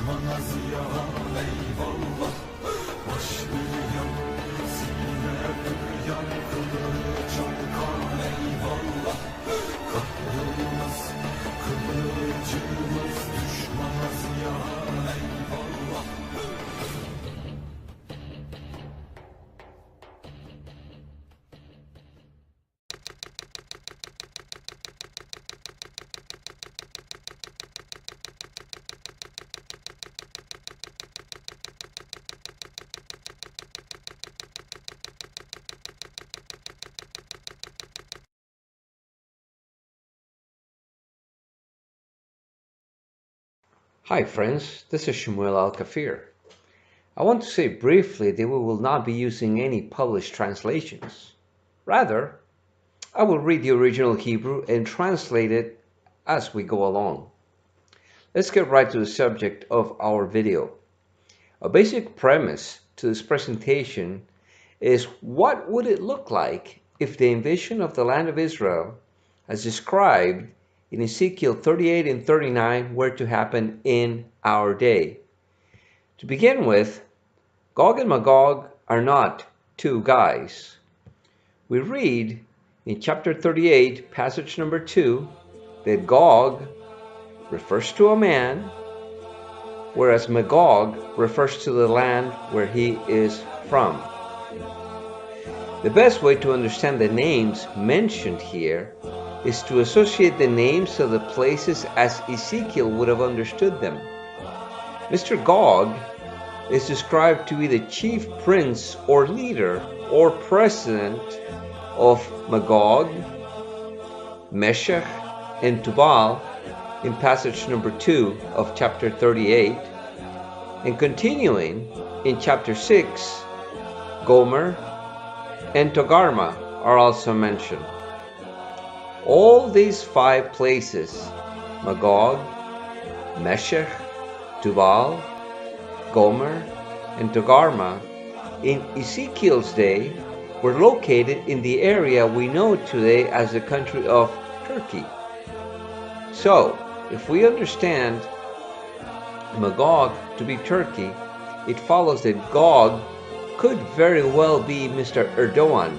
düşmana ziyan eyvallah. Başlayan sine büyüyen kılıç Akalın eyvallah. Kahrolmaz kılıcımız düşmana ziyan eyvallah. Hi friends, this is Shmuel Al-Kafir. I want to say briefly that we will not be using any published translations. Rather, I will read the original Hebrew and translate it as we go along. Let's get right to the subject of our video. A basic premise to this presentation is what would it look like if the invasion of the land of Israel, as described in Ezekiel 38 and 39, were to happen in our day. To begin with, Gog and Magog are not two guys. We read in chapter 38, passage number 2, that Gog refers to a man, whereas Magog refers to the land where he is from. The best way to understand the names mentioned here is to associate the names of the places as Ezekiel would have understood them. Mr. Gog is described to be the chief prince or leader or president of Magog, Meshech, and Tubal in passage number 2 of chapter 38, and continuing in chapter 6, Gomer and Togarma are also mentioned. All these 5 places, Magog, Meshech, Tubal, Gomer, and Togarma, in Ezekiel's day were located in the area we know today as the country of Turkey. So, if we understand Magog to be Turkey, it follows that Gog could very well be Mr. Erdogan,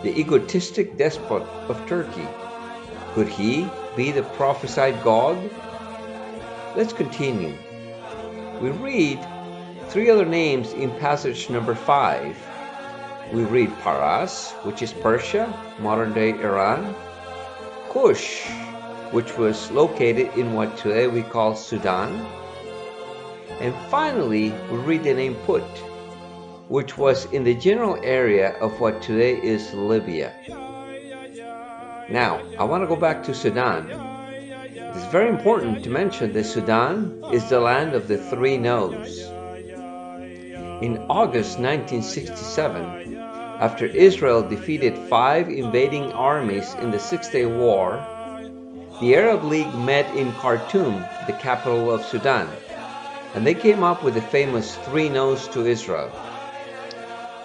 the egotistic despot of Turkey. Could he be the prophesied Gog? Let's continue. We read 3 other names in passage number 5. We read Paras, which is Persia, modern-day Iran, Cush, which was located in what today we call Sudan, and finally we read the name Put, which was in the general area of what today is Libya. Now, I want to go back to Sudan. It's very important to mention that Sudan is the land of the 3 no's. In August 1967, after Israel defeated 5 invading armies in the 6-Day War, the Arab League met in Khartoum, the capital of Sudan, and they came up with the famous 3 no's to Israel.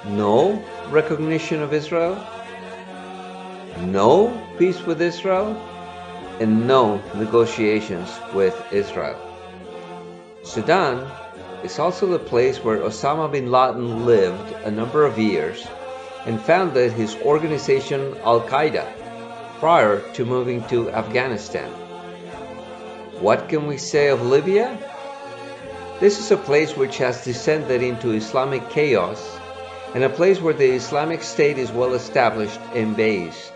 No recognition of Israel, no peace with Israel, and no negotiations with Israel. Sudan is also the place where Osama bin Laden lived a number of years and founded his organization Al-Qaeda prior to moving to Afghanistan. What can we say of Libya? This is a place which has descended into Islamic chaos and a place where the Islamic State is well established and based.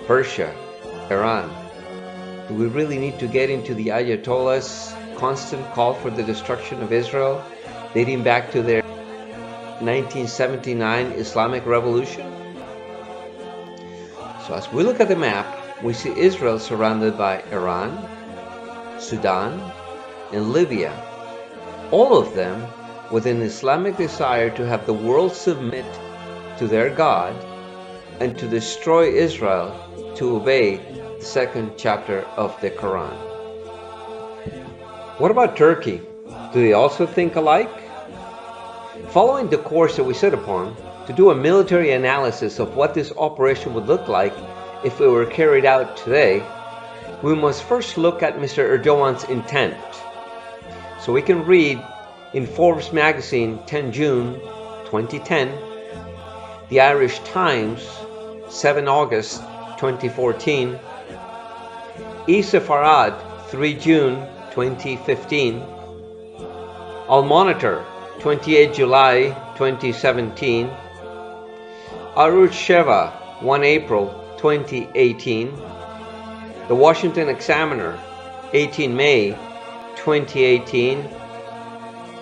Persia, Iran. Do we really need to get into the Ayatollah's constant call for the destruction of Israel, dating back to their 1979 Islamic Revolution? So as we look at the map, we see Israel surrounded by Iran, Sudan, and Libya, all of them with an Islamic desire to have the world submit to their God and to destroy Israel to obey the 2nd chapter of the Quran. What about Turkey? Do they also think alike? Following the course that we set upon to do a military analysis of what this operation would look like if it were carried out today, we must first look at Mr. Erdogan's intent. So we can read in Forbes magazine 10 June 2010, the Irish Times 7 August 2014, E-Sefarad 3 June 2015, Al Monitor 28 July 2017, Arutz Sheva 1 April 2018, The Washington Examiner 18 May 2018,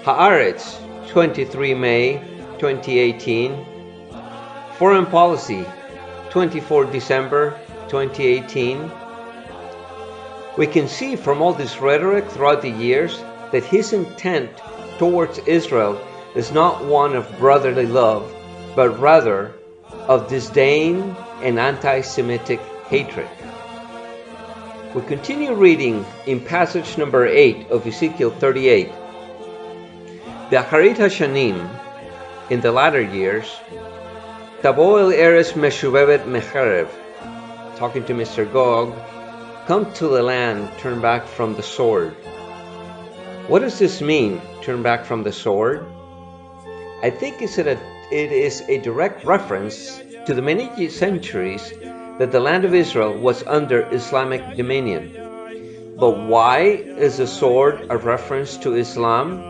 Haaretz 23 May 2018, Foreign Policy 24 December 2018. We can see from all this rhetoric throughout the years that his intent towards Israel is not one of brotherly love, but rather of disdain and anti-Semitic hatred. We continue reading in passage number 8 of Ezekiel 38. B'acharit hashanim, in the latter years, Tabo el eres meshuvevet mecharev, talking to Mr. Gog, come to the land, turn back from the sword. What does this mean, turn back from the sword? I think it is a direct reference to the many centuries that the land of Israel was under Islamic dominion. But why is the sword a reference to Islam?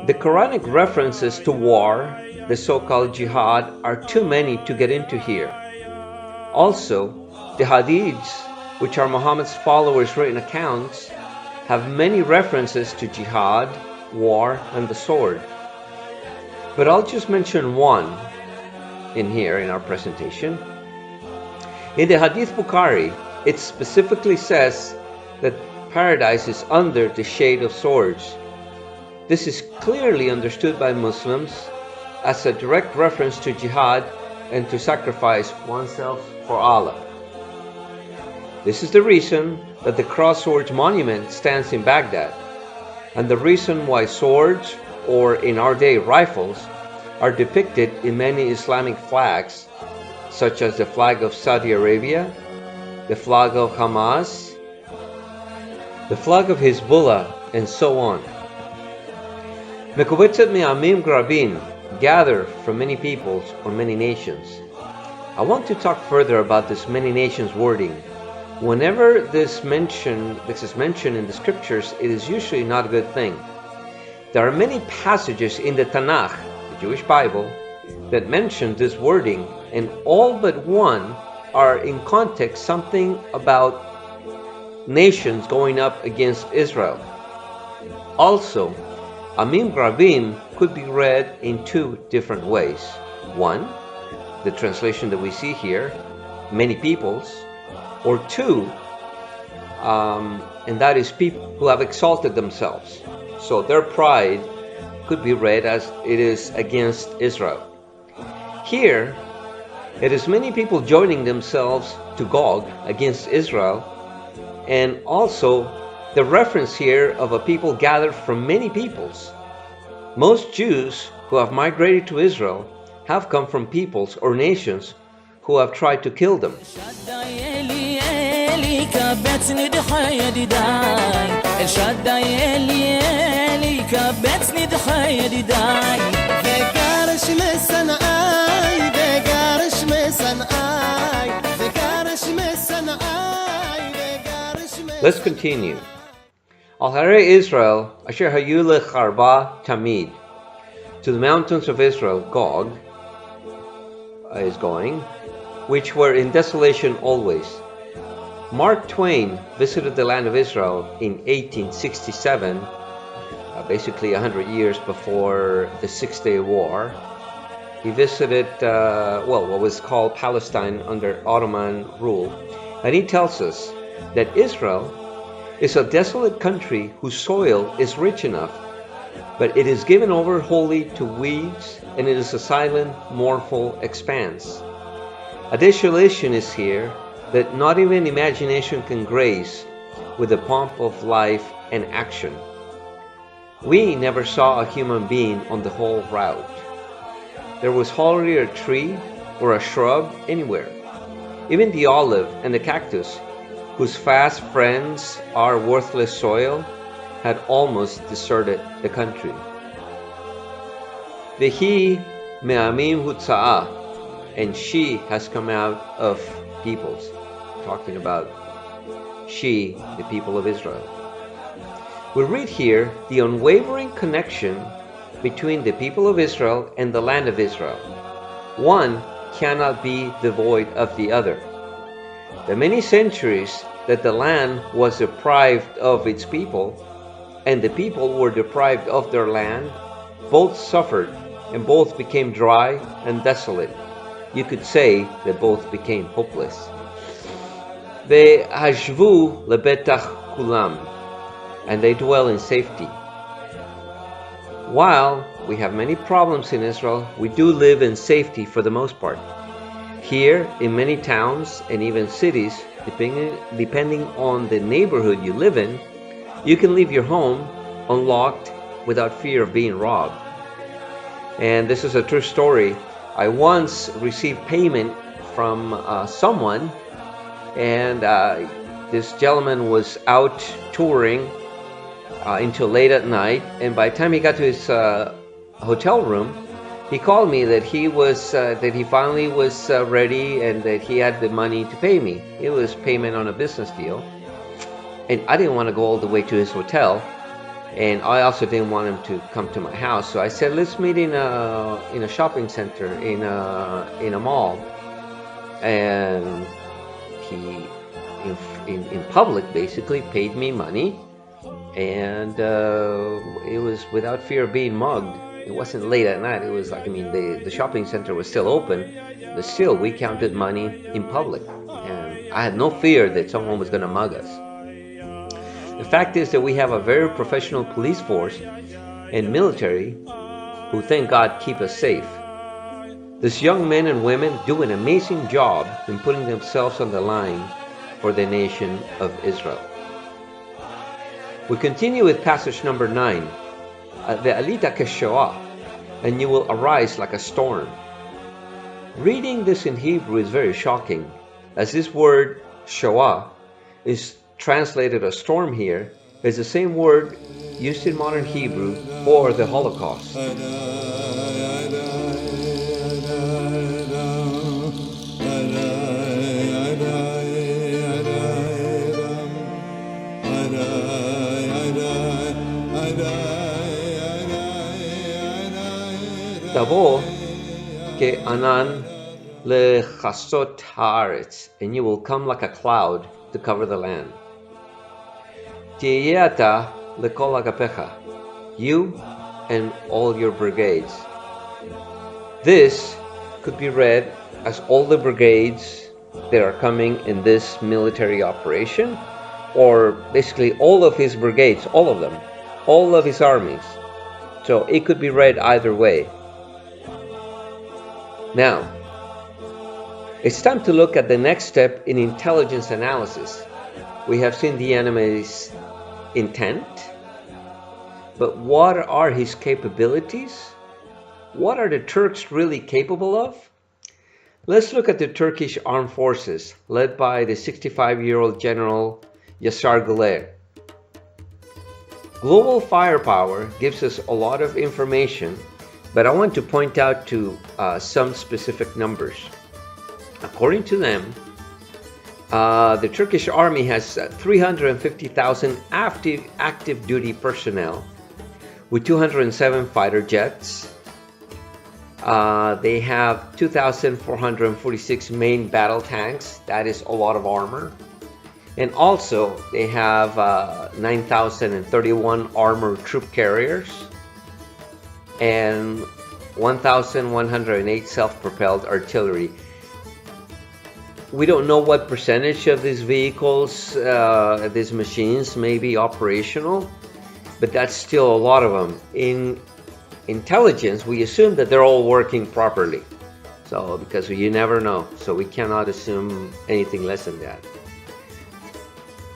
The Quranic references to war, the so-called jihad, are too many to get into here. Also, the hadiths, which are Muhammad's followers' written accounts, have many references to jihad, war, and the sword. But I'll just mention one in here in our presentation. In the Hadith Bukhari, it specifically says that paradise is under the shade of swords. This is clearly understood by Muslims as a direct reference to jihad and to sacrifice oneself for Allah. This is the reason that the Cross Swords Monument stands in Baghdad, and the reason why swords, or in our day rifles, are depicted in many Islamic flags, such as the flag of Saudi Arabia, the flag of Hamas, the flag of Hezbollah, and so on. Mekubetzet me'amim grabin, gather from many peoples or many nations. I want to talk further about this many nations wording. Whenever this is mentioned in the scriptures, it is usually not a good thing. There are many passages in the Tanakh, the Jewish Bible, that mention this wording, and all but one are in context something about nations going up against Israel. Also, Amim Grabim could be read in two different ways. One, the translation that we see here, many peoples, or two, and that is people who have exalted themselves. So their pride could be read as it is against Israel. Here, it is many people joining themselves to Gog against Israel, and also the reference here of a people gathered from many peoples. Most Jews who have migrated to Israel have come from peoples or nations who have tried to kill them. Let's continue. Al-Hare Israel, Asher Hayu Lecharba Tamid. To the mountains of Israel, Gog is going, which were in desolation always. Mark Twain visited the land of Israel in 1867, basically 100 years before the Six-Day War. He visited, what was called Palestine under Ottoman rule. And he tells us that Israel is a desolate country whose soil is rich enough, but it is given over wholly to weeds, and it is a silent, mournful expanse. A desolation is here that not even imagination can grace with the pomp of life and action. We never saw a human being on the whole route. There was hardly a tree or a shrub anywhere. Even the olive and the cactus, whose fast friends are worthless soil, had almost deserted the country. Vehi me'amim hutza'ah, and she has come out of peoples. Talking about she, the people of Israel. We read here the unwavering connection between the people of Israel and the land of Israel. One cannot be devoid of the other. The many centuries that the land was deprived of its people, and the people were deprived of their land, both suffered and both became dry and desolate. You could say that both became hopeless. Ve'hashvu lebetach kulam, and they dwell in safety. While we have many problems in Israel, we do live in safety for the most part. Here, in many towns and even cities, depending on the neighborhood you live in, you can leave your home unlocked without fear of being robbed. And this is a true story. I once received payment from someone, and this gentleman was out touring until late at night, and by the time he got to his hotel room, he called me that he finally was ready and that he had the money to pay me. It was payment on a business deal, and I didn't want to go all the way to his hotel, and I also didn't want him to come to my house. So I said, let's meet in a shopping center, in a mall, and he in public basically paid me money, and it was without fear of being mugged. It wasn't late at night. It was like, the shopping center was still open, but still we counted money in public, and I had no fear that someone was going to mug us. The fact is that we have a very professional police force and military who, thank God, keep us safe. These young men and women do an amazing job in putting themselves on the line for the nation of Israel. We continue with passage number 9. Ve'alita keshoah, and you will arise like a storm. Reading this in Hebrew is very shocking, as this word shoah is translated as storm here, is the same word used in modern Hebrew for the Holocaust. Tavo ke'anan lechasot haaretz, and you will come like a cloud to cover the land. Ti'yata lekol agapecha, you and all your brigades. This could be read as all the brigades that are coming in this military operation, or basically all of his brigades, all of them, all of his armies. So it could be read either way. Now, it's time to look at the next step in intelligence analysis. We have seen the enemy's intent, but what are his capabilities? What are the Turks really capable of? Let's look at the Turkish armed forces, led by the 65-year-old General Yaşar Güler. Global firepower gives us a lot of information, but I want to point out to some specific numbers. According to them, the Turkish army has 350,000 active duty personnel with 207 fighter jets. They have 2,446 main battle tanks. That is a lot of armor. And also they have 9,031 armored troop carriers and 1,108 self-propelled artillery. We don't know what percentage of these vehicles, these machines may be operational, but that's still a lot of them. In intelligence, we assume that they're all working properly. So, because you never know, so we cannot assume anything less than that.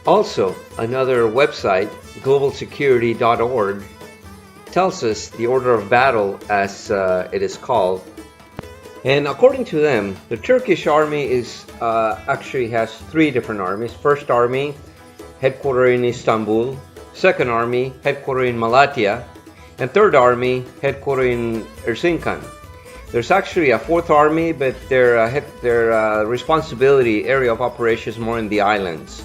Also, another website, globalsecurity.org, tells us the order of battle, as it is called. And according to them, the Turkish army is actually has three different armies. First army, headquartered in Istanbul, Second Army headquartered in Malatya, and Third Army headquartered in Erzincan. There's actually a Fourth Army, but their responsibility area of operation is more in the islands.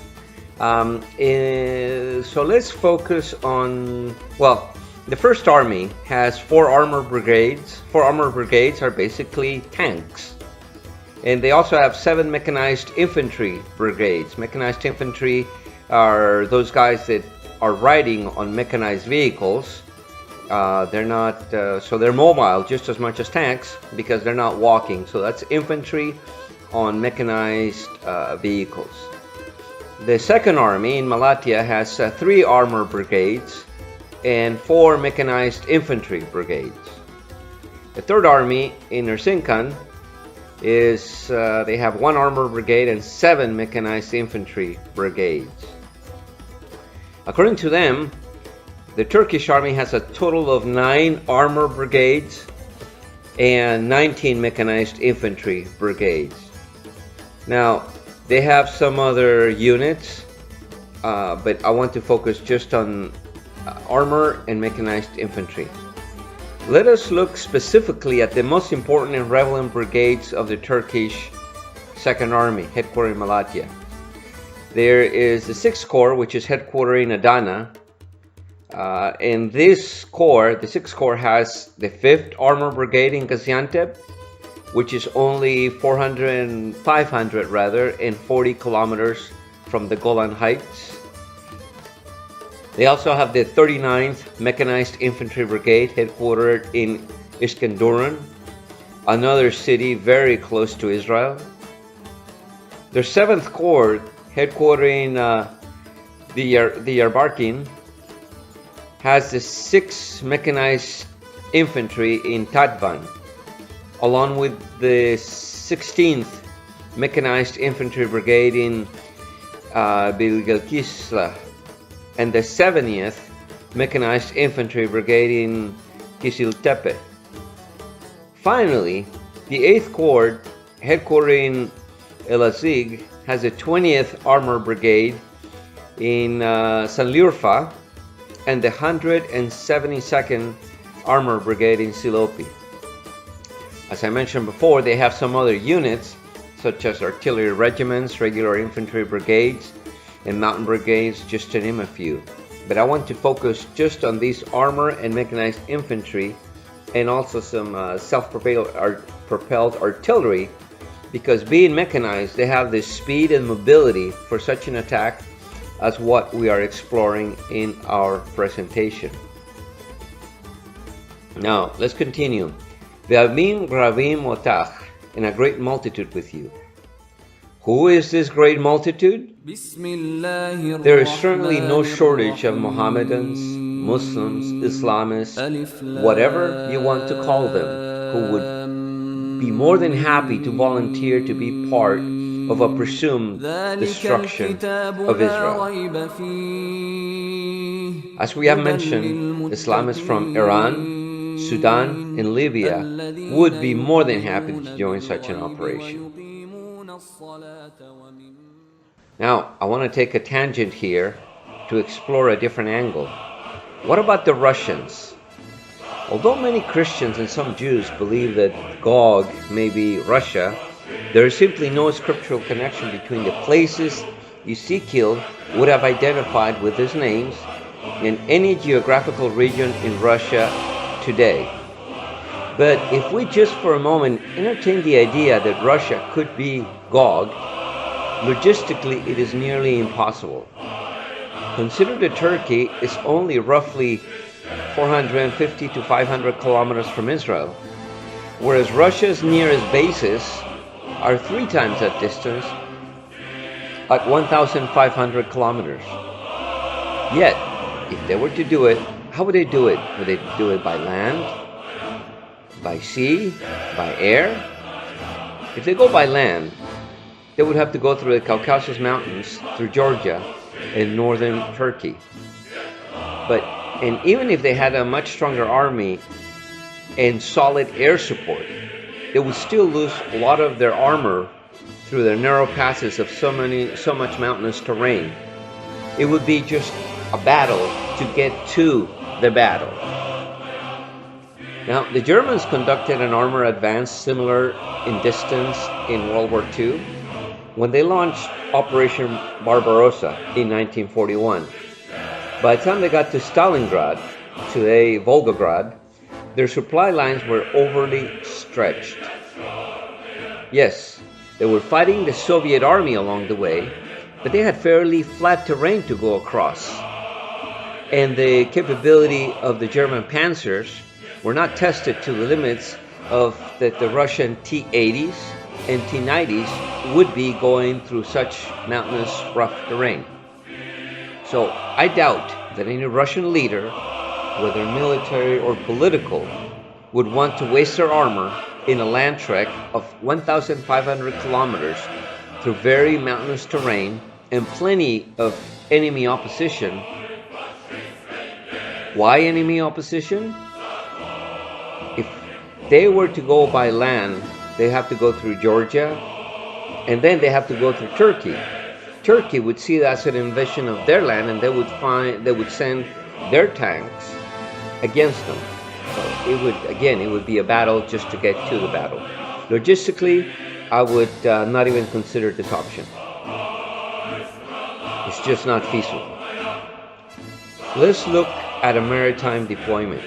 So let's focus on, well, the First Army has 4 armor brigades. 4 armor brigades are basically tanks. And they also have 7 mechanized infantry brigades. Mechanized infantry are those guys that are riding on mechanized vehicles. They're not, so they're mobile just as much as tanks because they're not walking. So that's infantry on mechanized vehicles. The Second Army in Malatya has 3 armor brigades and 4 mechanized infantry brigades. The Third Army in Erzincan is, they have 1 armor brigade and 7 mechanized infantry brigades. According to them, the Turkish army has a total of 9 armor brigades and 19 mechanized infantry brigades. Now, they have some other units, but I want to focus just on armor and mechanized infantry. Let us look specifically at the most important and relevant brigades of the Turkish Second Army, headquartered in Malatya. There is the 6th Corps, which is headquartered in Adana. In this corps, the 6th Corps has the 5th Armor Brigade in Gaziantep, which is only 540 kilometers from the Golan Heights. They also have the 39th Mechanized Infantry Brigade headquartered in Iskenderun, another city very close to Israel. Their 7th Corps, headquartered in Diyarbakir, has the 6th Mechanized Infantry in Tatvan, along with the 16th Mechanized Infantry Brigade in Bilgakisla, and the 70th Mechanized Infantry Brigade in Kisiltepe. Finally, the 8th Corps, headquartered in Elazig, has the 20th Armor Brigade in Sanliurfa and the 172nd Armor Brigade in Silopi. As I mentioned before, they have some other units such as artillery regiments, regular infantry brigades, and mountain brigades, just to name a few. But I want to focus just on these armor and mechanized infantry, and also some self-propelled artillery, because being mechanized, they have the speed and mobility for such an attack as what we are exploring in our presentation. Now, let's continue. Ve'avim ravim otach, and a great multitude with you. Who is this great multitude? There is certainly no shortage of Mohammedans, Muslims, Islamists, whatever you want to call them, who would be more than happy to volunteer to be part of a presumed destruction of Israel. As we have mentioned, Islamists from Iran, Sudan, and Libya would be more than happy to join such an operation. Now, I want to take a tangent here to explore a different angle. What about the Russians? Although many Christians and some Jews believe that Gog may be Russia, there is simply no scriptural connection between the places Ezekiel would have identified with his names in any geographical region in Russia today. But if we just for a moment entertain the idea that Russia could be Gog, logistically it is nearly impossible. Consider that Turkey is only roughly 450 to 500 kilometers from Israel, whereas Russia's nearest bases are 3 times that distance at 1,500 kilometers. Yet, if they were to do it, how would they do it? Would they do it by land, by sea, by air? If they go by land, they would have to go through the Caucasus Mountains, through Georgia, and northern Turkey. And even if they had a much stronger army and solid air support, they would still lose a lot of their armor through the narrow passes of so much mountainous terrain. It would be just a battle to get to the battle. Now, the Germans conducted an armor advance similar in distance in World War II when they launched Operation Barbarossa in 1941. By the time they got to Stalingrad, today Volgograd, their supply lines were overly stretched. Yes, they were fighting the Soviet army along the way, but they had fairly flat terrain to go across. And the capability of the German panzers were not tested to the limits of that the Russian T-80s and T-90s would be going through such mountainous, rough terrain. So I doubt that any Russian leader, whether military or political, would want to waste their armor in a land trek of 1,500 kilometers through very mountainous terrain and plenty of enemy opposition. Why enemy opposition? If they were to go by land, they have to go through Georgia, and then they have to go through Turkey. Turkey would see that as an invasion of their land, and they would send their tanks against them. So it would be a battle just to get to the battle. Logistically, I would not even consider this option. It's just not feasible. Let's look at a maritime deployment.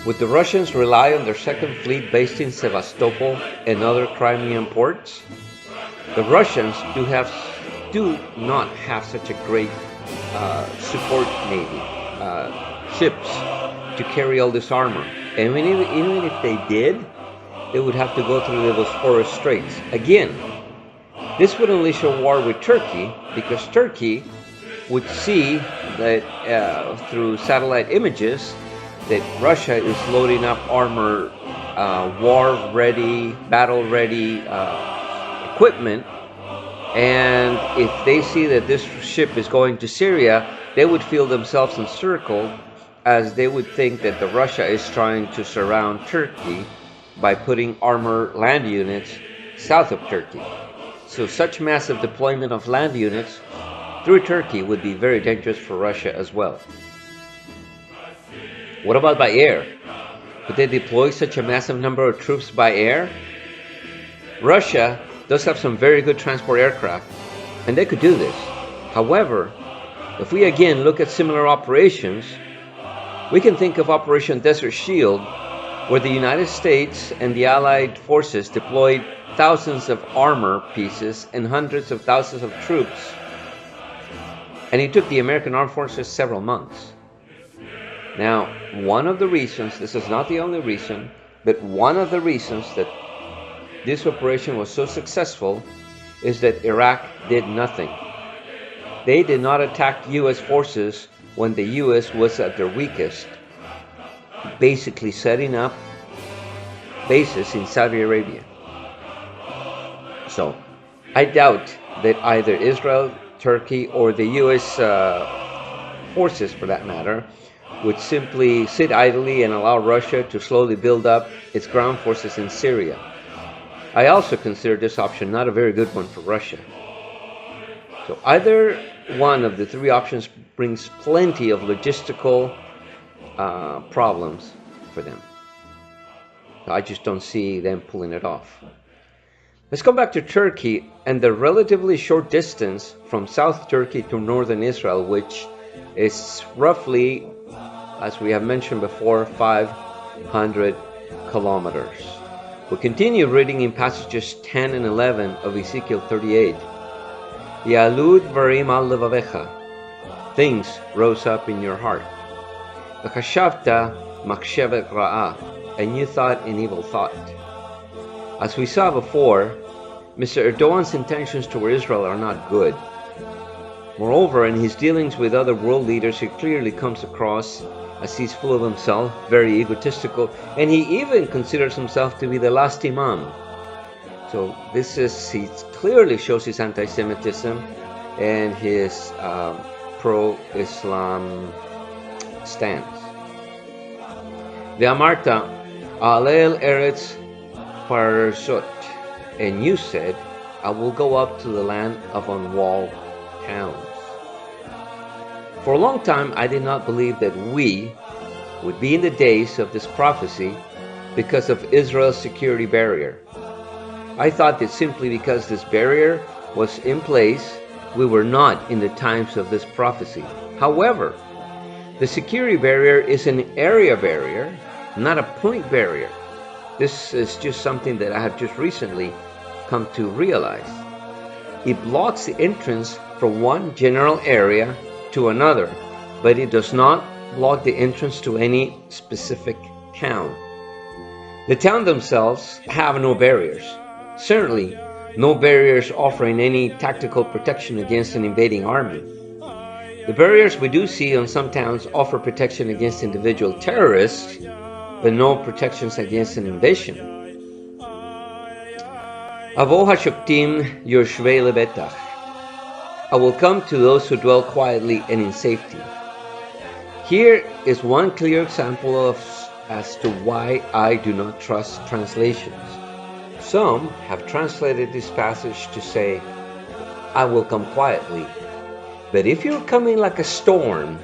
Would the Russians rely on their second fleet based in Sevastopol and other Crimean ports? The Russians do not have such a great support navy, ships to carry all this armor. And even if they did, they would have to go through the Bosphorus Straits. Again, this would unleash a war with Turkey, because Turkey would see that through satellite images that Russia is loading up armor, war-ready, battle-ready equipment. And if they see that this ship is going to Syria, they would feel themselves encircled, as they would think that the Russia is trying to surround Turkey by putting armor land units south of Turkey. So such massive deployment of land units through Turkey would be very dangerous for Russia as well. What about by air? Could they deploy such a massive number of troops by air? Russia does have some very good transport aircraft, and they could do this. However, if we again look at similar operations, we can think of Operation Desert Shield, where the United States and the Allied forces deployed thousands of armor pieces and hundreds of thousands of troops. And it took the American Armed Forces several months. Now, one of the reasons, this is not the only reason, but one of the reasons that this operation was so successful is that Iraq did nothing. They did not attack U.S. forces when the U.S. was at their weakest, basically setting up bases in Saudi Arabia. So, I doubt that either Israel, Turkey, or the U.S. forces, for that matter, would simply sit idly and allow Russia to slowly build up its ground forces in Syria. I also consider this option not a very good one for Russia. So either one of the three options brings plenty of logistical problems for them. I just don't see them pulling it off. Let's go back to Turkey and the relatively short distance from South Turkey to northern Israel, which is roughly, as we have mentioned before, 500 kilometers. We continue reading in passages 10 and 11 of Ezekiel 38. Ya'alud dvarim al levavecha. Things rose up in your heart. V'chashavta machshevet ra'ah. And you thought an evil thought. As we saw before, Mr. Erdogan's intentions toward Israel are not good. Moreover, in his dealings with other world leaders, he clearly comes across as he's full of himself, very egotistical, and he even considers himself to be the last imam. So he clearly shows his anti-Semitism and his pro-Islam stance. Ve'amarta alel eretz parzot, and you said, I will go up to the land of unwalled towns. For a long time, I did not believe that we would be in the days of this prophecy because of Israel's security barrier. I thought that simply because this barrier was in place, we were not in the times of this prophecy. However, the security barrier is an area barrier, not a point barrier. This is just something that I have just recently come to realize. It blocks the entrance from one general area to another, but it does not block the entrance to any specific town. The town themselves have no barriers. Certainly, no barriers offering any tactical protection against an invading army. The barriers we do see on some towns offer protection against individual terrorists, but no protections against an invasion. Avo hashoktim yoshvei lebetach. I will come to those who dwell quietly and in safety. Here is one clear example as to why I do not trust translations. Some have translated this passage to say, I will come quietly. But if you're coming like a storm,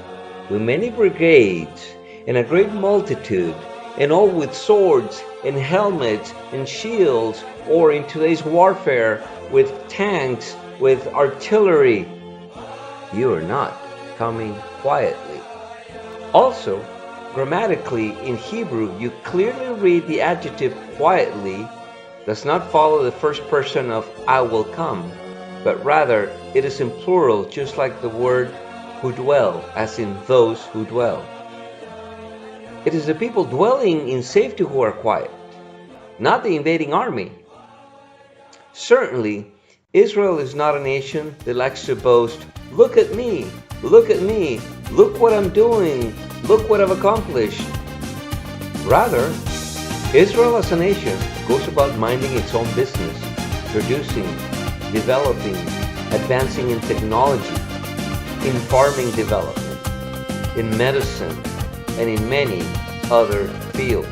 with many brigades, and a great multitude, and all with swords, and helmets, and shields, or in today's warfare, with tanks, with artillery, you are not coming quietly. Also, grammatically in Hebrew, you clearly read the adjective quietly does not follow the first person of I will come, but rather it is in plural, just like the word who dwell, as in those who dwell. It is the people dwelling in safety who are quiet, not the invading army. Certainly, Israel is not a nation that likes to boast, look at me, look what I'm doing, look what I've accomplished. Rather, Israel as a nation goes about minding its own business, producing, developing, advancing in technology, in farming development, in medicine, and in many other fields.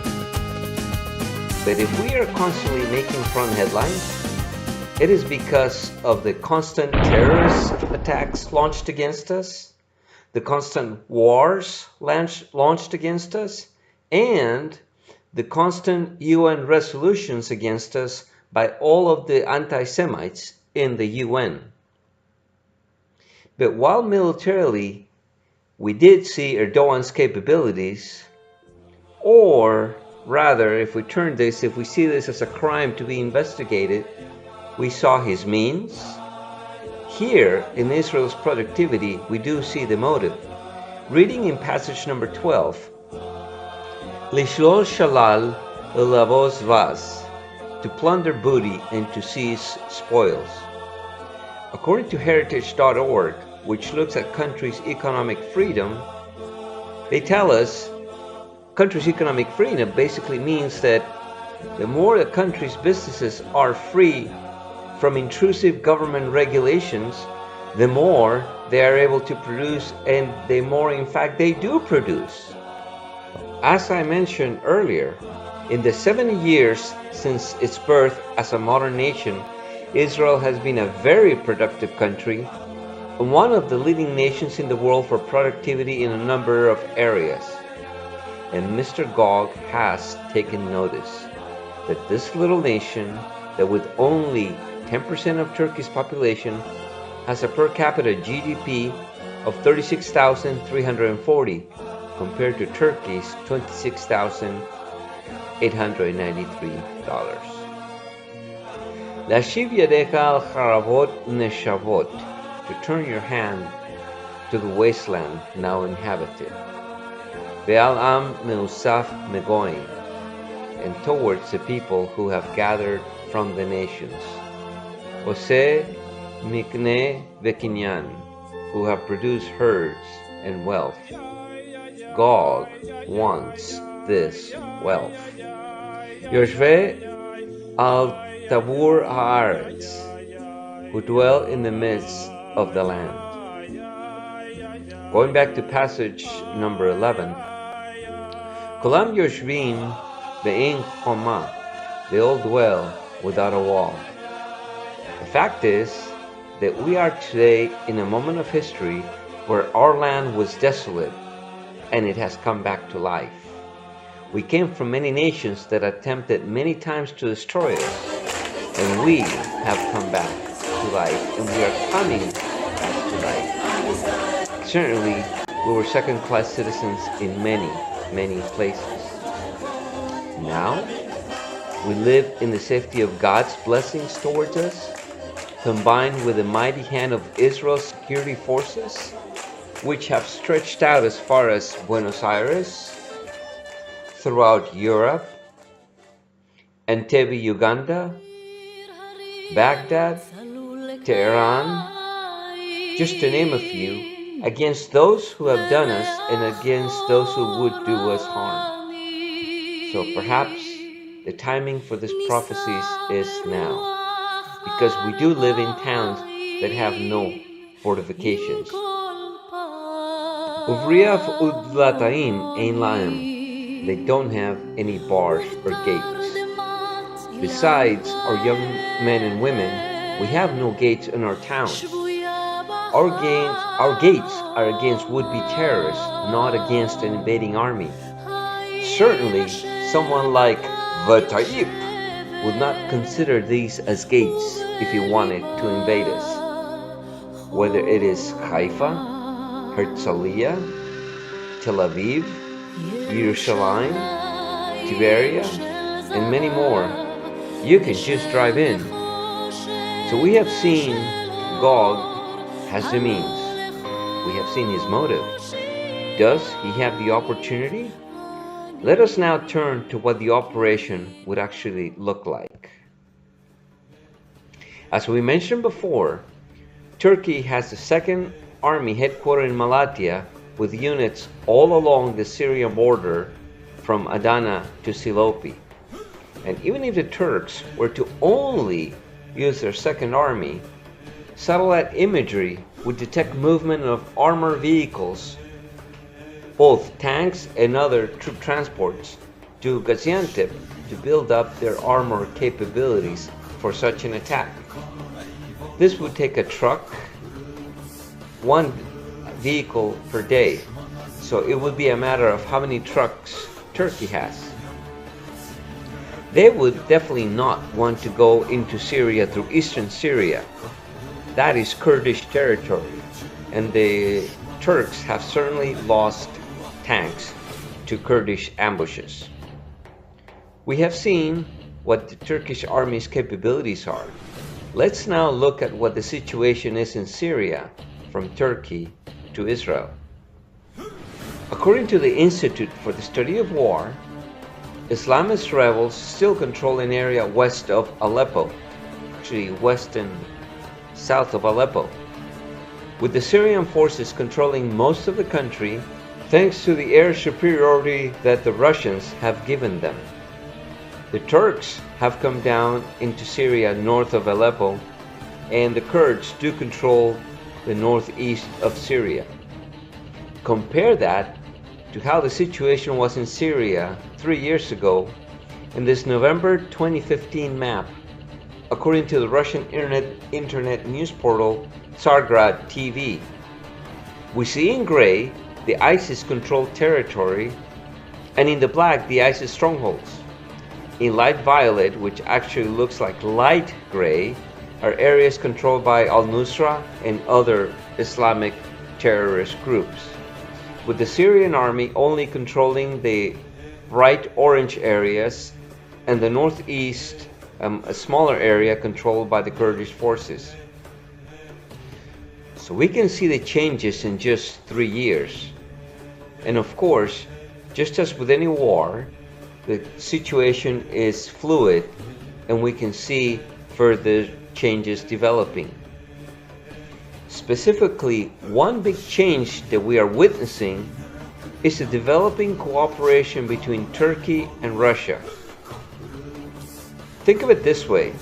But if we are constantly making front headlines, it is because of the constant terrorist attacks launched against us, the constant wars launched against us, and the constant UN resolutions against us by all of the anti-Semites in the UN. But while militarily we did see Erdogan's capabilities, or rather, if we see this as a crime to be investigated, we saw his means. Here, in Israel's productivity, we do see the motive. Reading in passage number 12, Lishlol shalal ulavos vaz, to plunder booty and to seize spoils. According to heritage.org, which looks at countries' economic freedom, they tell us countries' economic freedom basically means that the more the country's businesses are free from intrusive government regulations, the more they are able to produce, and the more in fact they do produce. As I mentioned earlier, in the 70 years since its birth as a modern nation, Israel has been a very productive country and one of the leading nations in the world for productivity in a number of areas. And Mr. Gog has taken notice that this little nation, that with only 10% of Turkey's population, has a per capita GDP of $36,340 compared to Turkey's $26,893. Lashiv yadecha al charavot neshavot, to turn your hand to the wasteland now inhabited. Ve'al am meusaf megoim, and towards the people who have gathered from the nations. Ose mikne vekinyan, who have produced herds and wealth. Gog wants this wealth. Yoshve al tabur haaretz, who dwell in the midst of the land. Going back to passage number 11, Kolam yoshvim be'in choma, they all dwell without a wall. The fact is that we are today in a moment of history where our land was desolate, and it has come back to life. We came from many nations that attempted many times to destroy us, and we have come back to life, and we are coming back to life. Certainly, we were second-class citizens in many, many places. Now, we live in the safety of God's blessings towards us, combined with the mighty hand of Israel's security forces, which have stretched out as far as Buenos Aires, throughout Europe, Entebbe, Uganda, Baghdad, Tehran, just to name a few, against those who have done us and against those who would do us harm. So perhaps the timing for this prophecies is now, because we do live in towns that have no fortifications. Uvriaf udlataim ein laim. They don't have any bars or gates. Besides our young men and women, we have no gates in our towns. Our gates are against would-be terrorists, not against an invading army. Certainly, someone like the Tayyip would not consider these as gates if he wanted to invade us. Whether it is Haifa, Herzliya, Tel Aviv, Yerushalayim, Tiberia, and many more, you can just drive in. So we have seen Gog has the means. We have seen his motive. Does he have the opportunity? Let us now turn to what the operation would actually look like. As we mentioned before, Turkey has the second army headquartered in Malatya with units all along the Syrian border from Adana to Silopi. And even if the Turks were to only use their second army, satellite imagery would detect movement of armored vehicles, both tanks and other troop transports, to Gaziantep to build up their armor capabilities for such an attack. This would take a truck, one vehicle per day, so it would be a matter of how many trucks Turkey has. They would definitely not want to go into Syria through eastern Syria. That is Kurdish territory, and the Turks have certainly lost tanks to Kurdish ambushes. We have seen what the Turkish army's capabilities are. Let's now look at what the situation is in Syria from Turkey to Israel. According to the Institute for the Study of War, Islamist rebels still control an area west of Aleppo, actually west and south of Aleppo, with the Syrian forces controlling most of the country thanks to the air superiority that the Russians have given them. The Turks have come down into Syria north of Aleppo, and the Kurds do control the northeast of Syria. Compare that to how the situation was in Syria 3 years ago in this November 2015 map, according to the Russian internet news portal Tsargrad TV. We see in gray the ISIS-controlled territory, and in the black the ISIS strongholds. In light violet, which actually looks like light gray, are areas controlled by al-Nusra and other Islamic terrorist groups, with the Syrian army only controlling the bright orange areas and the northeast, a smaller area controlled by the Kurdish forces. So we can see the changes in just 3 years. And of course, just as with any war, the situation is fluid, and we can see further changes developing. Specifically, one big change that we are witnessing is the developing cooperation between Turkey and Russia. Think of it this way: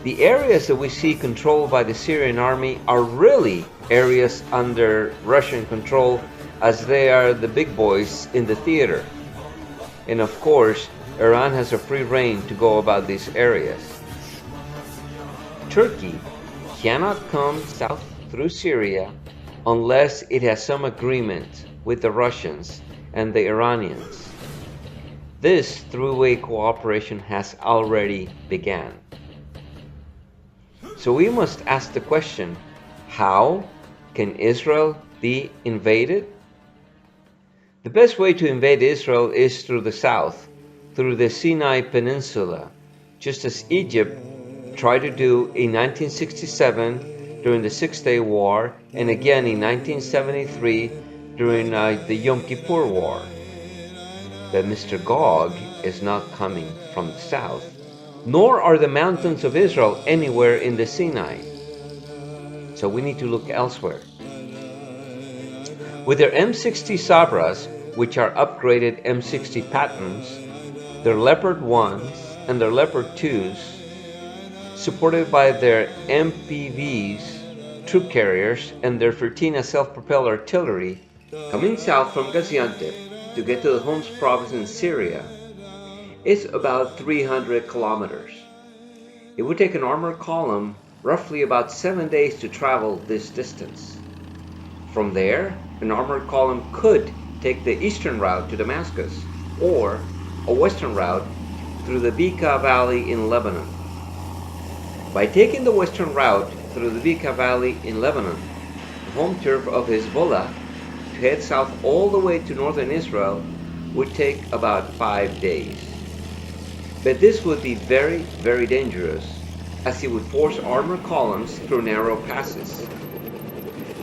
the areas that we see controlled by the Syrian army are really areas under Russian control, as they are the big boys in the theater. And of course, Iran has a free rein to go about these areas. Turkey cannot come south through Syria unless it has some agreement with the Russians and the Iranians. This three-way cooperation has already begun. So we must ask the question, how can Israel be invaded? The best way to invade Israel is through the south, through the Sinai Peninsula, just as Egypt tried to do in 1967 during the Six-Day War, and again in 1973 during the Yom Kippur War. But Mr. Gog is not coming from the south, nor are the mountains of Israel anywhere in the Sinai. So we need to look elsewhere. With their M60 Sabras, which are upgraded M60 patterns, their Leopard 1s and their Leopard 2s, supported by their MPVs, troop carriers, and their Fertina self-propelled artillery, coming south from Gaziantep to get to the Homs province in Syria, is about 300 kilometers. It would take an armored column roughly about 7 days to travel this distance. From there, an armored column could take the eastern route to Damascus, or a western route through the Bekaa Valley in Lebanon. By taking the western route through the Bekaa Valley in Lebanon, the home turf of Hezbollah, to head south all the way to northern Israel would take about 5 days. But this would be very, very dangerous, as it would force armored columns through narrow passes.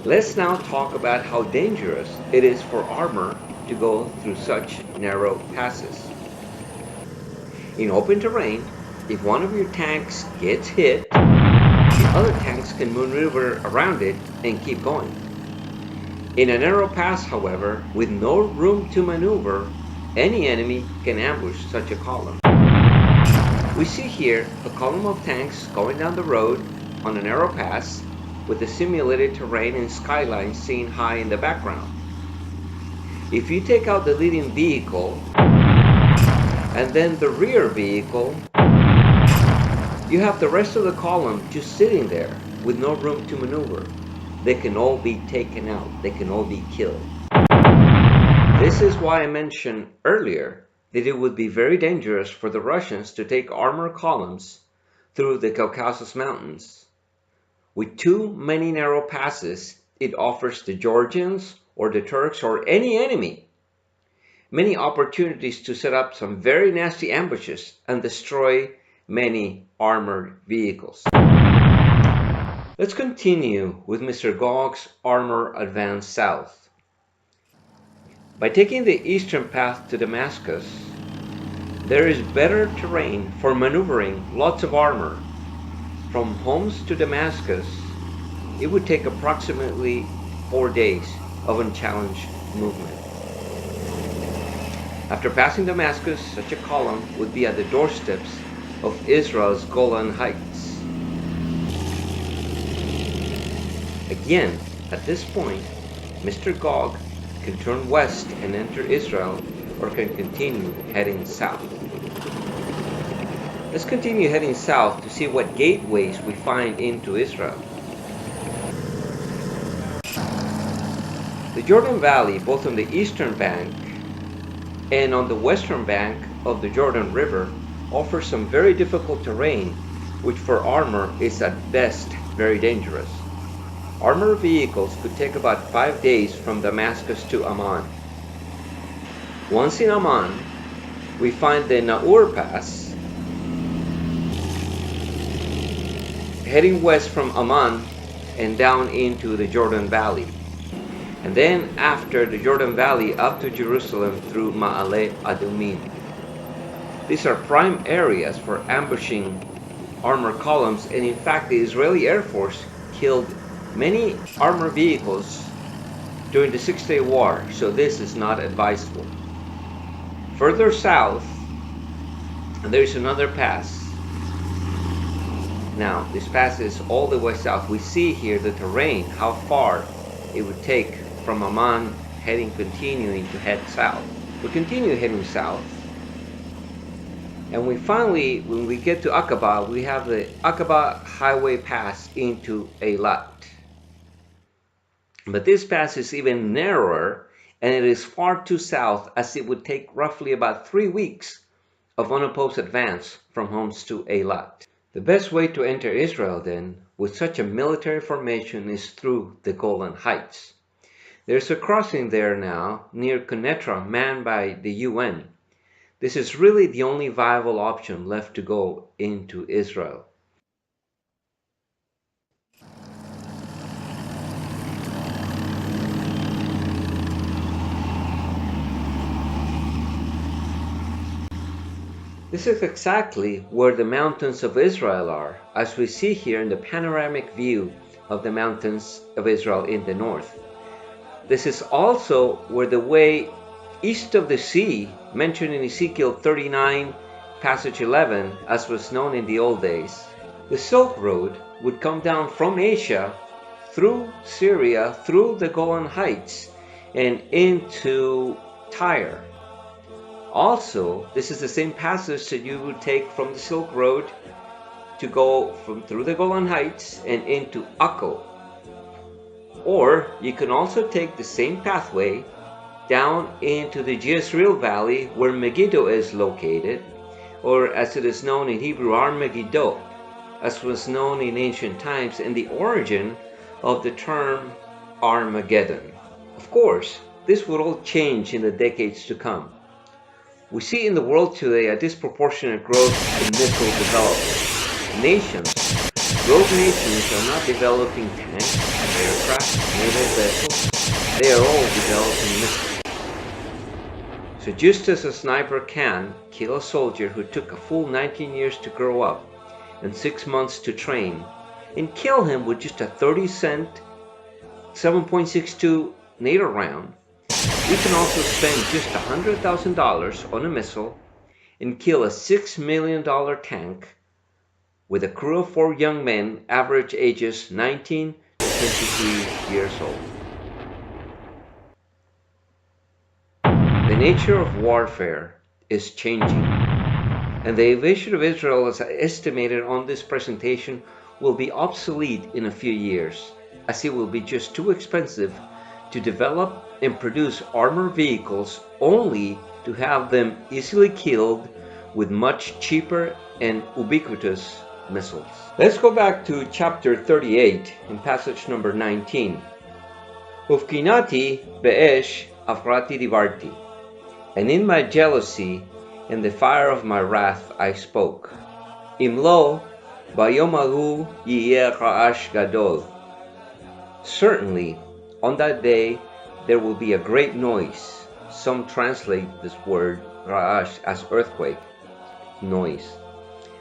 Let's now talk about how dangerous it is for armor to go through such narrow passes. In open terrain, if one of your tanks gets hit, the other tanks can maneuver around it and keep going. In a narrow pass, however, with no room to maneuver, any enemy can ambush such a column. We see here a column of tanks going down the road on a narrow pass with the simulated terrain and skyline seen high in the background. If you take out the leading vehicle and then the rear vehicle, you have the rest of the column just sitting there with no room to maneuver. They can all be taken out. They can all be killed. This is why I mentioned earlier that it would be very dangerous for the Russians to take armored columns through the Caucasus Mountains. With too many narrow passes, it offers the Georgians or the Turks or any enemy many opportunities to set up some very nasty ambushes and destroy many armored vehicles. Let's continue with Mr. Gog's armor advance south. By taking the eastern path to Damascus, there is better terrain for maneuvering lots of armor. From Homs to Damascus, it would take approximately 4 days of unchallenged movement. After passing Damascus, such a column would be at the doorsteps of Israel's Golan Heights. Again, at this point, Mr. Gog can turn west and enter Israel, or can continue heading south. Let's continue heading south to see what gateways we find into Israel. The Jordan Valley, both on the eastern bank and on the western bank of the Jordan River, offers some very difficult terrain, which for armor is at best very dangerous. Armored vehicles could take about 5 days from Damascus to Amman. Once in Amman, we find the Naur Pass, heading west from Amman and down into the Jordan Valley, and then after the Jordan Valley up to Jerusalem through Ma'ale Adumim. These are prime areas for ambushing armored columns, and in fact the Israeli Air Force killed many armored vehicles during the Six-Day War, so this is not advisable. Further south, and there is another pass. Now, this pass is all the way south. We see here the terrain, how far it would take from Amman continuing to head south. We continue heading south, and we finally, when we get to Aqaba, we have the Aqaba Highway Pass into Eilat. But this pass is even narrower, and it is far too south, as it would take roughly about 3 weeks of unopposed advance from Homs to Eilat. The best way to enter Israel, then, with such a military formation is through the Golan Heights. There's a crossing there now near Quneitra manned by the UN. This is really the only viable option left to go into Israel. This is exactly where the mountains of Israel are, as we see here in the panoramic view of the mountains of Israel in the north. This is also where the way east of the sea, mentioned in Ezekiel 39, passage 11, as was known in the old days. The Silk Road would come down from Asia, through Syria, through the Golan Heights, and into Tyre. Also, this is the same passage that you would take from the Silk Road to go through the Golan Heights and into Akko. Or you can also take the same pathway down into the Jezreel Valley where Megiddo is located, or as it is known in Hebrew, Ar-Megiddo, as was known in ancient times, and the origin of the term Armageddon. Of course, this would all change in the decades to come. We see in the world today a disproportionate growth in missile development. Rogue nations are not developing tanks, aircraft, naval vessels. They are all developing missiles. So just as a sniper can kill a soldier who took a full 19 years to grow up and 6 months to train, and kill him with just a 30-cent 7.62 NATO round, you can also spend just $100,000 on a missile and kill a $6 million tank with a crew of 4 young men, average ages 19 to 23 years old. The nature of warfare is changing, and the invasion of Israel, as estimated on this presentation, will be obsolete in a few years, as it will be just too expensive to develop and produce armored vehicles only to have them easily killed with much cheaper and ubiquitous missiles. Let's go back to chapter 38 in passage number 19. Ufkinati be'esh afrati divarti, and in my jealousy and the fire of my wrath I spoke. Imlo bayom hahu yiyeh ra'ash gadol. Certainly, on that day there will be a great noise. Some translate this word ra'ash as earthquake, noise.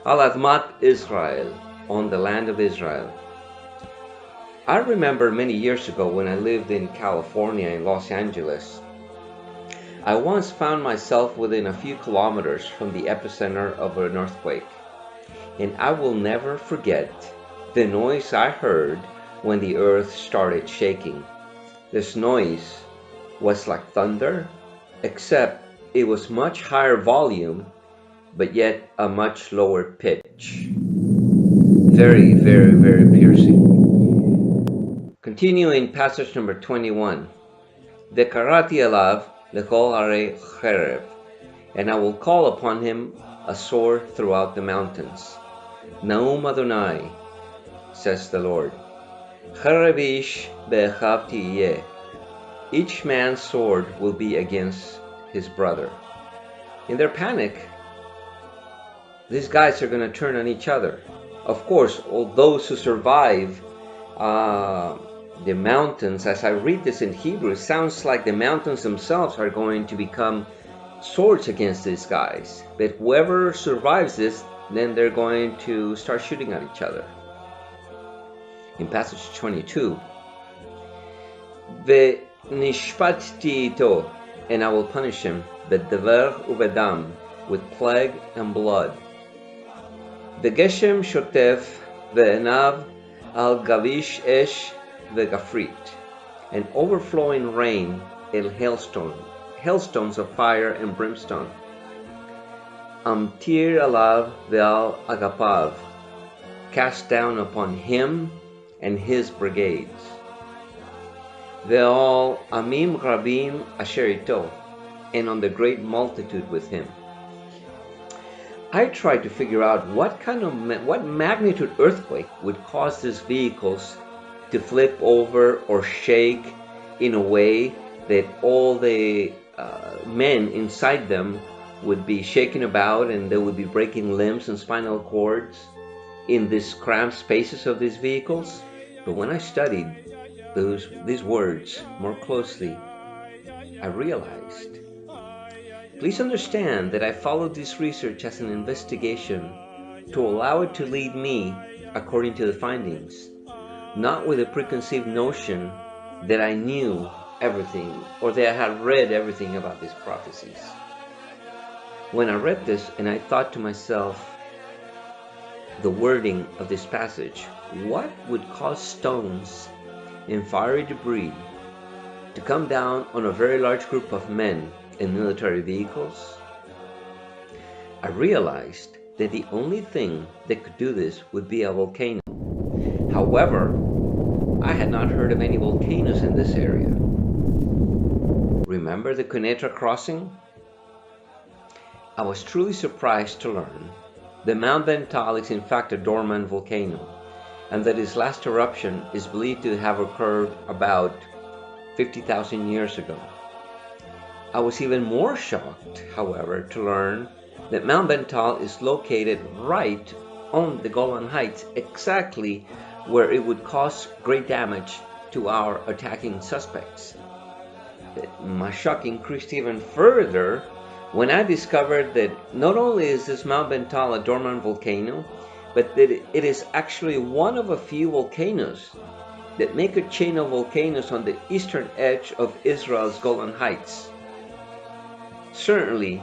Al admat Israel, on the land of Israel. I remember many years ago when I lived in California, in Los Angeles, I once found myself within a few kilometers from the epicenter of an earthquake, and I will never forget the noise I heard when the earth started shaking. This noise was like thunder, except it was much higher volume, but yet a much lower pitch. Very, very, very piercing. Continuing passage number 21. Dekarati alav lechol harei cherev, and I will call upon him a sword throughout the mountains. Naum Adonai, says the Lord. Cherev ish be'echav tiyeh. Each man's sword will be against his brother. In their panic, these guys are going to turn on each other. Of course, all those who survive the mountains, as I read this in Hebrew, it sounds like the mountains themselves are going to become swords against these guys. But whoever survives this, then they're going to start shooting at each other. In passage 22, Ve'nishpatti ito, and I will punish him, bedavar uvedam, with plague and blood. Ve'geshem shotef ve'enav al gavish esh ve'gafrit, and overflowing rain el hailstones of fire and brimstone. Amtir alav ve'al agapav, cast down upon him and his brigades. Ve'ol amim rabim asher ito, and on the great multitude with him. I tried to figure out what magnitude earthquake would cause these vehicles to flip over or shake in a way that all the men inside them would be shaken about, and they would be breaking limbs and spinal cords in these cramped spaces of these vehicles. But when I studied these words more closely, I realized. Please understand that I followed this research as an investigation to allow it to lead me according to the findings, not with a preconceived notion that I knew everything or that I had read everything about these prophecies. When I read this and I thought to myself, the wording of this passage, what would cause stones and fiery debris to come down on a very large group of men in military vehicles? I realized that the only thing that could do this would be a volcano. However, I had not heard of any volcanoes in this area. Remember the Quneitra crossing? I was truly surprised to learn that Mount Bental is in fact a dormant volcano, and that its last eruption is believed to have occurred about 50,000 years ago. I was even more shocked, however, to learn that Mount Bental is located right on the Golan Heights, exactly where it would cause great damage to our attacking suspects. My shock increased even further when I discovered that not only is this Mount Bental a dormant volcano, but that it is actually one of a few volcanoes that make a chain of volcanoes on the eastern edge of Israel's Golan Heights. Certainly,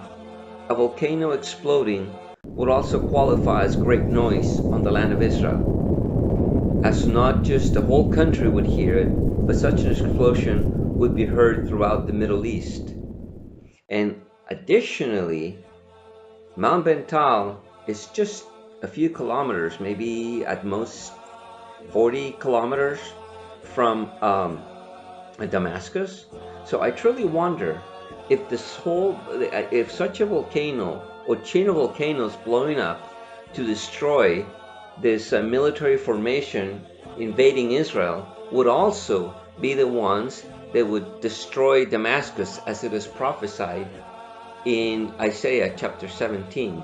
a volcano exploding would also qualify as great noise on the land of Israel, as not just the whole country would hear it, but such an explosion would be heard throughout the Middle East. And additionally, Mount Bental is just a few kilometers, maybe at most 40 kilometers from Damascus. So I truly wonder if such a volcano or chain of volcanoes blowing up to destroy this military formation invading Israel would also be the ones that would destroy Damascus, as it is prophesied in Isaiah chapter 17.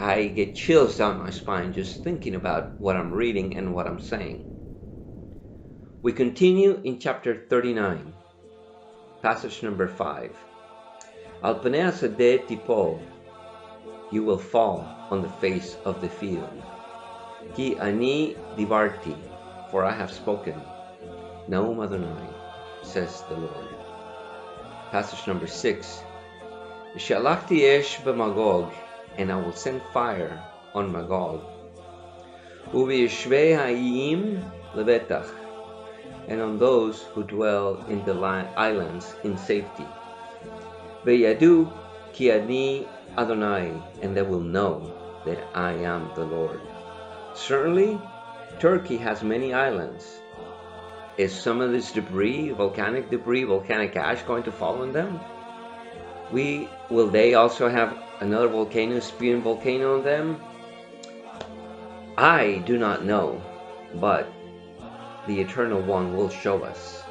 I get chills down my spine just thinking about what I'm reading and what I'm saying. We continue in chapter 39, passage number 5. Al panei hasadeh tipol, you will fall on the face of the field. Ki ani divarti, for I have spoken. Naum Adonai, says the Lord. Passage number 6. Shalachti esh b'Magog, and I will send fire on Magog. U'v'yeshvei ha'iyim lebetach, and on those who dwell in the islands in safety. Ve'yadu ki ani Adonai, and they will know that I am the Lord. Certainly, Turkey has many islands. Is some of this volcanic ash going to fall on them? Will they also have another volcano, spewing volcano on them? I do not know, but the Eternal One will show us.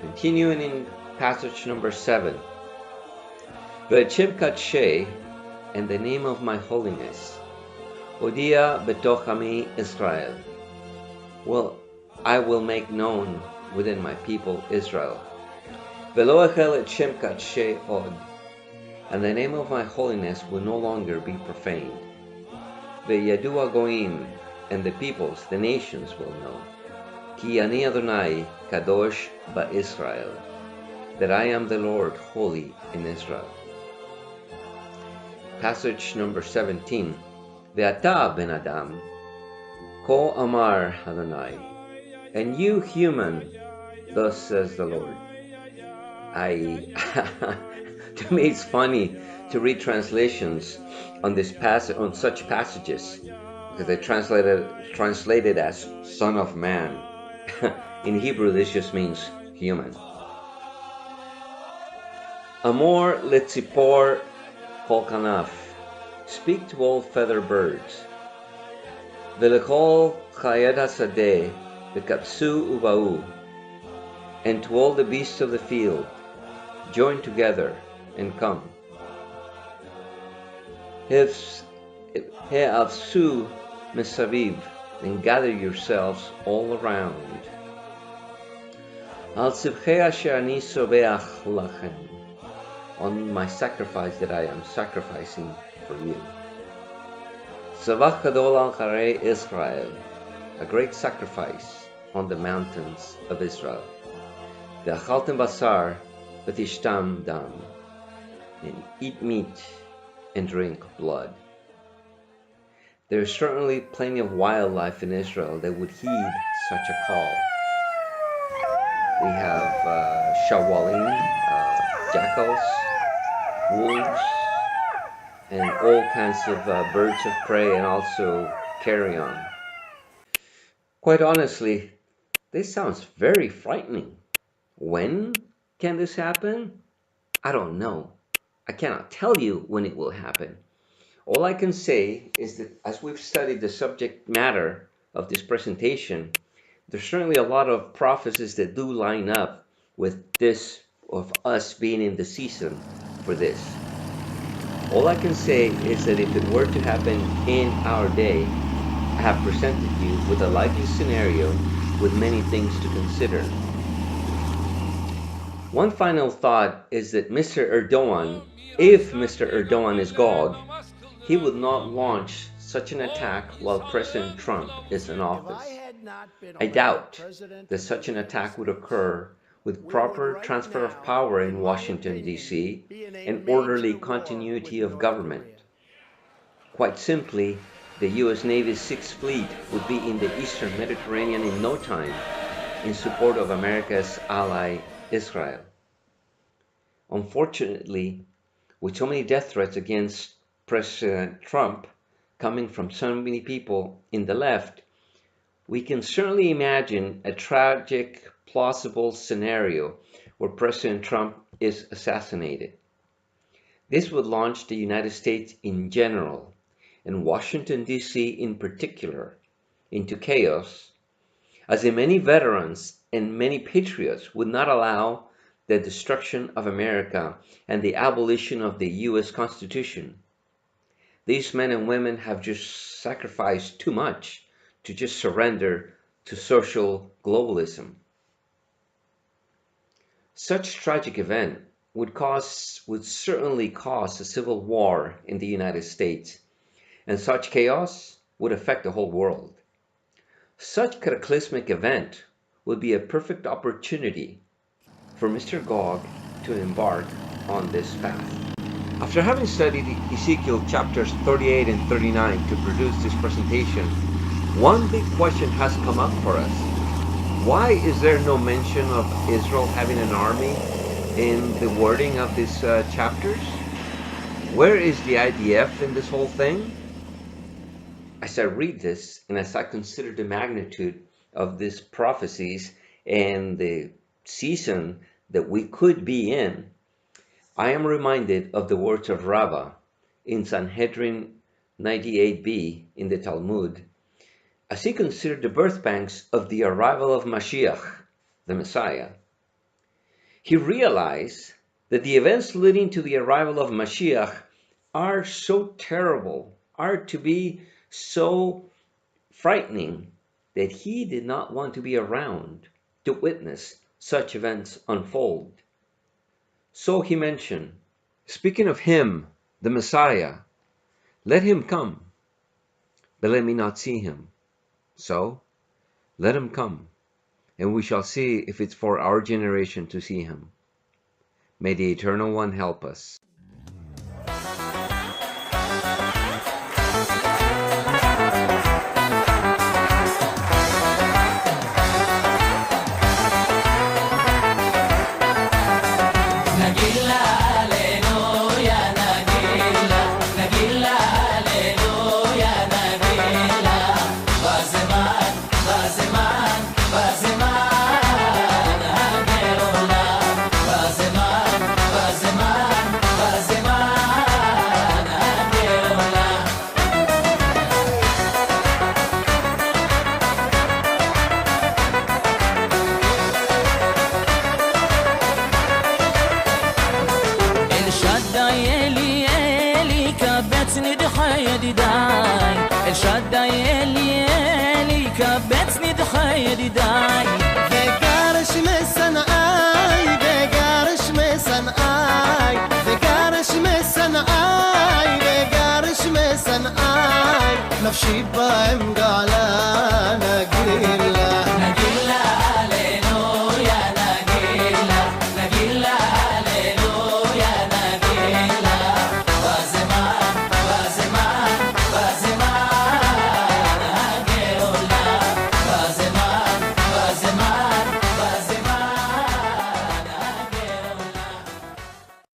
Continuing in passage number 7. V'Hashem Kadshe, and the name of my holiness, Odia betoch ami Israel. Well, I will make known within my people Israel. V'lo echel et Shem Kadshe od, and the name of my holiness will no longer be profaned. Ve'yadu hagoyim, and the peoples, the nations will know. Ki ani Adonai kadosh ba'Israel, that I am the Lord, holy in Israel. Passage number 17. Ve'ata ben Adam, ko amar Adonai, and you human, thus says the Lord. To me it's funny to read translations on such passages, because they translated as Son of Man. In Hebrew, this just means human. Amor letzipor kol kanaf. Speak to all feather birds. Velechol chayed hasadeh v'kapsu uba'u. And to all the beasts of the field, join together and come. He'avsu mesaviv, and gather yourselves all around. Al tzivchei asher ani sobeach lachem, on my sacrifice that I am sacrificing for you. Tzavach gadol al charei Israel, a great sacrifice on the mountains of Israel. Ve'achaltem basar v'tishtam dam, and eat meat and drink blood. There is certainly plenty of wildlife in Israel that would heed such a call. We have shawalim, jackals, wolves, and all kinds of birds of prey, and also carrion. Quite honestly, this sounds very frightening. When can this happen? I don't know. I cannot tell you when it will happen. All I can say is that as we've studied the subject matter of this presentation, there's certainly a lot of prophecies that do line up with this, of us being in the season for this. All I can say is that if it were to happen in our day, I have presented you with a likely scenario with many things to consider. One final thought is that Mr. Erdogan, if Mr. Erdogan is Gog, he would not launch such an attack while President Trump is in office. I doubt that such an attack would occur with proper transfer of power in Washington, D.C., and orderly continuity of government. Quite simply, the U.S. Navy's Sixth Fleet would be in the Eastern Mediterranean in no time in support of America's ally, Israel. Unfortunately, with so many death threats against President Trump coming from so many people in the left, we can certainly imagine a tragic, plausible scenario where President Trump is assassinated. This would launch the United States in general, and Washington, D.C. in particular, into chaos, as the many veterans and many patriots would not allow the destruction of America and the abolition of the U.S. Constitution. These men and women have just sacrificed too much to just surrender to social globalism. Such tragic event would certainly cause a civil war in the United States, and such chaos would affect the whole world. Such cataclysmic event would be a perfect opportunity for Mr. Gog to embark on this path. After having studied Ezekiel chapters 38 and 39 to produce this presentation, one big question has come up for us. Why is there no mention of Israel having an army in the wording of these chapters? Where is the IDF in this whole thing? As I read this, and as I consider the magnitude of these prophecies and the season that we could be in, I am reminded of the words of Rabbi in Sanhedrin 98b in the Talmud, as he considered the birth pangs of the arrival of Mashiach, the Messiah. He realized that the events leading to the arrival of Mashiach are so terrible, are to be so frightening, that he did not want to be around to witness such events unfold. So he mentioned, speaking of him, the Messiah, let him come, but let me not see him. So, let him come, and we shall see if it's for our generation to see him. May the Eternal One help us. Nagila Haleluyah, Nagila Haleluyah, Nagila. Bazeman, ידידיי אל שדי אלי קבץ נדחי ידידיי וגרש משנאי וגרש משנאי וגרש משנאי וגרש משנאי נפשי בהם געל